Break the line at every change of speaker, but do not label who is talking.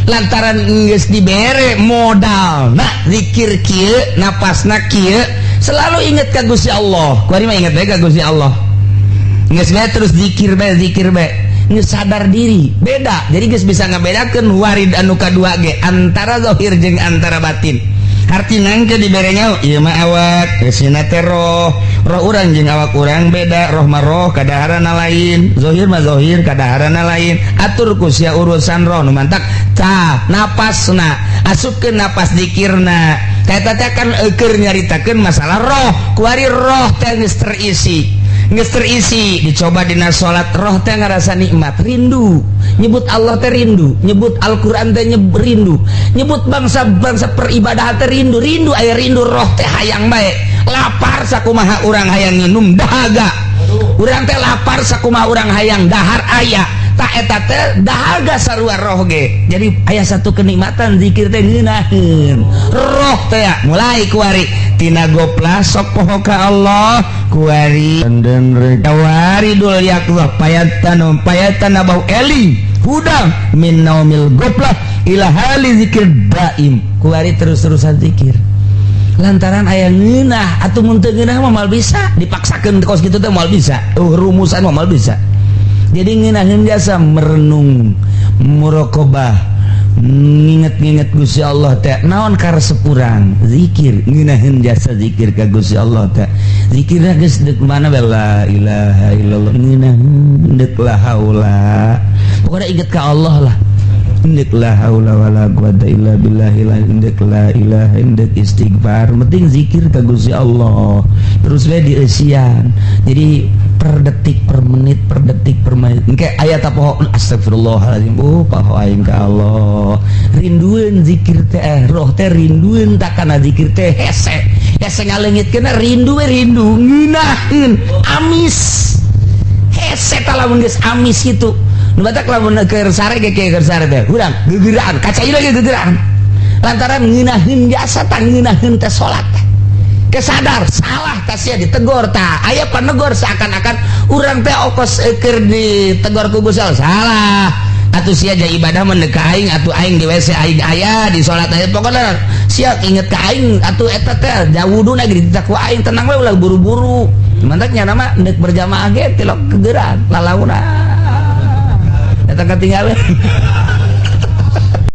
lantaran geus dibere modal nah zikir kieu napasna kieu selalu inget ka Gusti Allah kuari mah inget bae ka Gusti Allah geus bae terus zikir bae geus sadar diri beda jadi geus bisa ngabedakeun warid anu kadua ge antara zahir jeung antara batin artina ke diberenya ieu mah awak sina teh roh urang jeung awak urang beda roh mah roh kadaharana lain zahir mah zahir kadaharana lain atur ku sia urusan roh nu mantak tah napasna asupkeun napas zikirna eta teh kan keur nyaritakeun masalah roh kuari roh teh geus terisi dicoba dina salat roh teh ngarasa nikmat rindu nyebut Allah teh rindu nyebut Al-Qur'an teh rindu nyebut bangsa-bangsa peribadahan teh rindu aya rindu roh teh hayang bae lapar sakumaha urang hayang nginum dahaga urang teh lapar sakumaha urang hayang dahar aya tak eta teh dahaga sarua roh ge jadi aya satu kenikmatan zikir teh ngeunaheun roh teh mulai kuari tina goplah sok poho ka Allah kuari dan rekawari dul yaklah payatan abau eli hudang min naumil goplah ila hali zikir daim kuari terus-terusan zikir lantaran aya ngeunah atuh mun teu ngeunah mah mal bisa dipaksakeun kos kitu teh mal bisa rumusan mah mal bisa jadi ngeunaheun jasa merenung muraqabah nginget-nginget Gusti Allah teh naon karesep urang zikir ngeunaheun jasa zikir ka Gusti Allah teh zikirna geus deuk mana bae la ilaha illallah ngeunaheun deuk la haula pokona inget ka Allah lah indek la haula wala quwata illa billah indek la ilaha indek istighfar penting zikir ka Gusti Allah terus we dieusian jadi per detik per menit engke aya tapoho astagfirullahalazim paho aing ka Allah rindueun zikir teh roh teh rindueun takana zikir teh hese ngaleungitkeun rindu ngeunaheun amis hese tah lamun geus amis kitu nu batak lamun keur sare ge keur sare teh urang gegeraan kaca ieu ge gegeraan lantaran ngeunaheun jasa tah ngeunaheun teh salat kesadar salah tasya ditegor tah aya panegor seakan-akan urang teh okos keur ditegor ku Gusti Allah salah atuh sia ja ibadah mendek ka aing atuh aing di WC aing aya di salat aya pokona sia inget ka aing atuh eta teh jawuduna ge ditita ku aing tenang we ulah buru-buru mantak nya nama endek berjamaah ge tilok kegeran lalauna eta ketinggalan